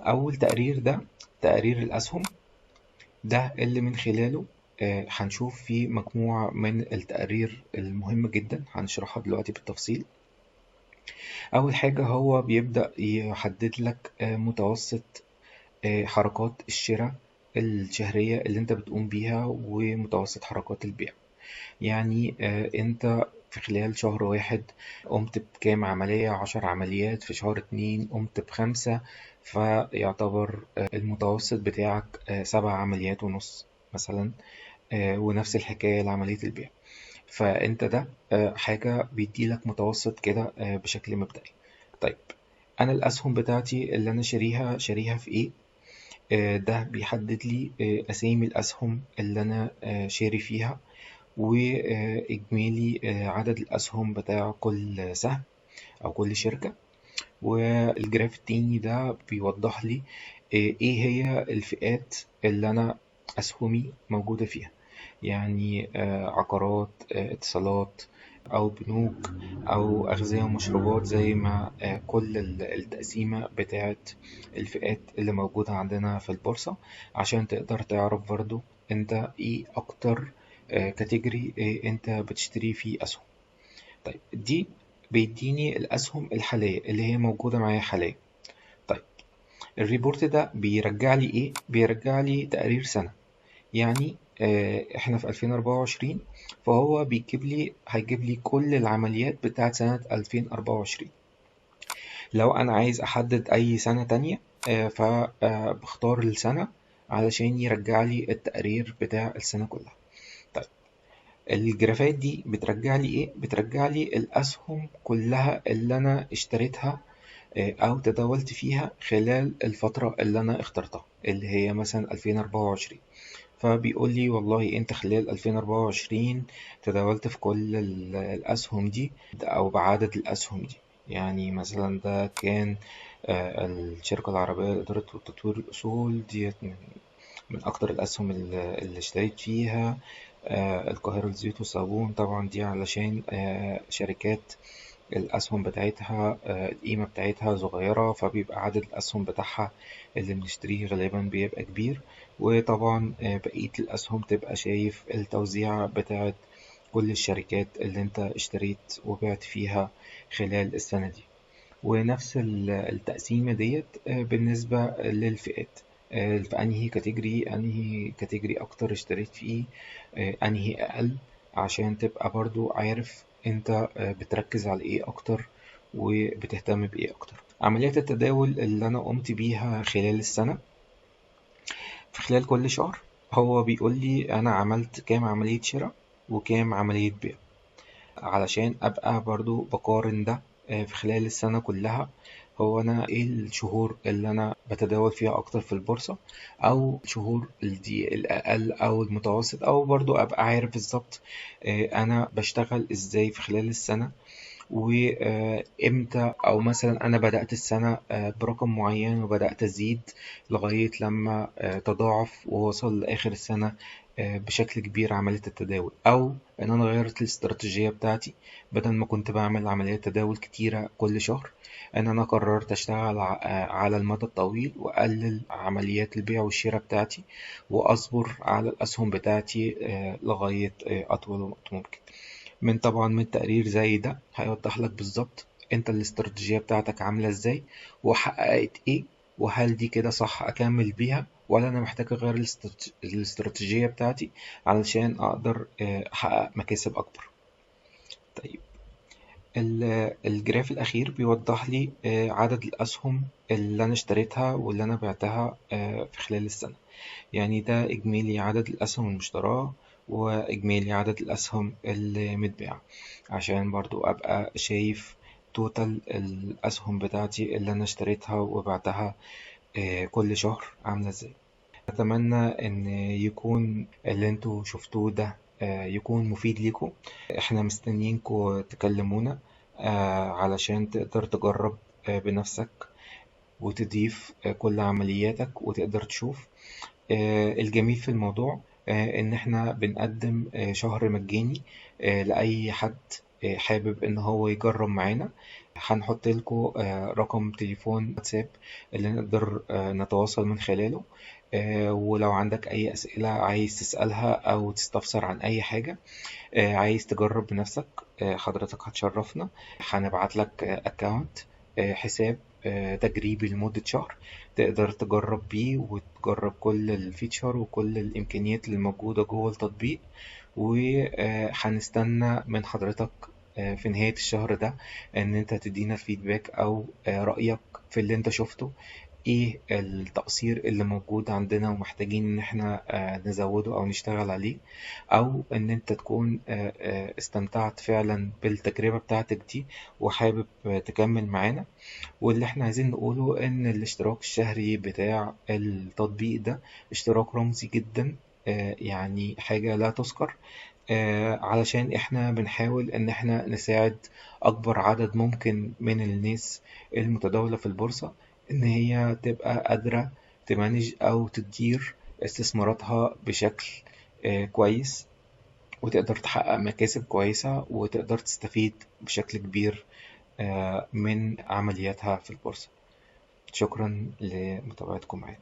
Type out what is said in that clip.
أول تقرير ده تقرير الأسهم، ده اللي من خلاله هنشوف فيه مجموعة من التقارير المهمة جدا هنشرحها دلوقتي بالتفصيل. أول حاجة هو بيبدأ يحدد لك متوسط حركات الشراء الشهرية اللي انت بتقوم بيها ومتوسط حركات البيع. يعني انت في خلال شهر واحد قمت بكام عملية، 10 عمليات، في شهر اتنين قمت ب5، فيعتبر المتوسط بتاعك 7 عمليات ونص مثلا. ونفس الحكاية لعملية البيع. فانت ده حاجة بيديلك متوسط كده بشكل مبدئي. طيب، انا الاسهم بتاعتي اللي انا شاريها في ايه؟ ده بيحدد لي اسامي الاسهم اللي انا شاري فيها، واجمالي عدد الاسهم بتاع كل سهم او كل شركة. والجراف التاني ده بيوضح لي ايه هي الفئات اللي انا اسهمي موجودة فيها. يعني عقارات، اتصالات، أو بنوك، أو أغذية ومشروبات، زي ما كل التقسيمة بتاعت الفئات اللي موجودة عندنا في البورصة، عشان تقدر تعرف برضو انت ايه أكتر كاتيجوري انت بتشتري فيه أسهم. طيب، دي بيديني الأسهم الحالية اللي هي موجودة معايا حاليا. طيب، الريبورت ده بيرجع لي ايه؟ بيرجع لي تقرير سنة. يعني احنا في 2024، فهو هيجيب لي كل العمليات بتاعت سنة 2024. لو انا عايز احدد اي سنة تانية فبختار السنة علشان يرجع لي التقرير بتاع السنة كلها. طيب، الجرافات دي بترجع لي ايه؟ بترجع لي الاسهم كلها اللي انا اشتريتها او تداولت فيها خلال الفترة اللي انا اخترتها، اللي هي مثلا 2024. فبيقول لي والله انت خلال 2024 تداولت في كل الاسهم دي او بعدد الاسهم دي. يعني مثلا ده كان الشركة العربية لإدارة وتطوير الأصول ديت من أكتر الأسهم اللي اشتريت فيها. القاهرة للزيوت والصابون، طبعا دي علشان شركات الأسهم بتاعتها القيمة بتاعتها صغيرة، فبيبقى عدد الأسهم بتاعها اللي بنشتريه غالبا بيبقى كبير. وطبعا بقية الأسهم تبقى شايف التوزيع بتاعت كل الشركات اللي انت اشتريت وبعت فيها خلال السنة دي. ونفس التقسيمة ديت بالنسبة للفئات. في أنهي كاتيجوري أكتر اشتريت فيه، أنهي أقل، عشان تبقى برضو عارف أنت بتركز على إيه أكتر وبتهتم بإيه أكتر. عمليات التداول اللي أنا قمت بيها خلال السنة، في خلال كل شهر هو بيقول لي أنا عملت كام عملية شراء وكام عملية بيع، علشان أبقى برضو بقارن ده في خلال السنة كلها. هو أنا إيه الشهور اللي أنا بتداول فيها أكتر في البورصة، أو الشهور دي الأقل أو المتوسط، أو برضو أبقى عارف بالظبط أنا بشتغل إزاي في خلال السنة، وإمتى. أو مثلا أنا بدأت السنة برقم معين وبدأت أزيد لغاية لما تضاعف ووصل لآخر السنة بشكل كبير عملية التداول، أو إن أنا غيرت الاستراتيجية بتاعتي. بدل ما كنت بعمل عمليات تداول كتيرة كل شهر، إن أنا قررت أشتغل على المدى الطويل وأقلل عمليات البيع والشراء بتاعتي، وأصبر على الأسهم بتاعتي لغاية أطول وقت ممكن. طبعا من تقرير زي ده هيوضح لك بالظبط انت الاستراتيجية بتاعتك عاملة ازاي وحققت ايه، وهل دي كده صح اكمل بيها، ولا انا محتاج اغير الاستراتيجية بتاعتي علشان اقدر احقق مكاسب اكبر. طيب، الجراف الاخير بيوضح لي عدد الاسهم اللي انا اشتريتها واللي انا بعتها في خلال السنة. يعني ده إجمالي عدد الأسهم المشتراه وإجمالي عدد الأسهم المتباعة، عشان برضو أبقى شايف توتال الأسهم بتاعتي اللي أنا اشتريتها وبعتها كل شهر عاملة ازاي. أتمنى إن يكون اللي انتوا شفتوه ده يكون مفيد ليكم. احنا مستنيينكم تكلمونا علشان تقدر تجرب بنفسك وتضيف كل عملياتك وتقدر تشوف. الجميل في الموضوع إن إحنا بنقدم شهر مجاني لأي حد حابب إن هو يجرب معانا، هنحط لكم رقم تليفون واتساب اللي نقدر نتواصل من خلاله. ولو عندك أي أسئلة عايز تسألها أو تستفسر عن أي حاجة، عايز تجرب بنفسك، حضرتك هتشرفنا. هنبعت لك أكاونت، حساب تجريبي لمدة شهر، تقدر تجرب بيه وتجرب كل الفيتشر وكل الإمكانيات اللي موجودة جوه التطبيق. وهنستنى من حضرتك في نهاية الشهر ده إن أنت تدينا الفيدباك أو رأيك في اللي أنت شفته، إيه التقصير اللي موجود عندنا ومحتاجين إن إحنا نزوده أو نشتغل عليه، أو إن أنت تكون استمتعت فعلا بالتجربة بتاعتك دي وحابب تكمل معانا. واللي إحنا عايزين نقوله إن الاشتراك الشهري بتاع التطبيق ده اشتراك رمزي جدا، يعني حاجة لا تذكر، علشان إحنا بنحاول إن إحنا نساعد أكبر عدد ممكن من الناس المتداولة في البورصة إن هي تبقى قادرة تمانج أو تدير استثماراتها بشكل كويس، وتقدر تحقق مكاسب كويسة وتقدر تستفيد بشكل كبير من عملياتها في البورصة. شكرا لمتابعتكم معانا.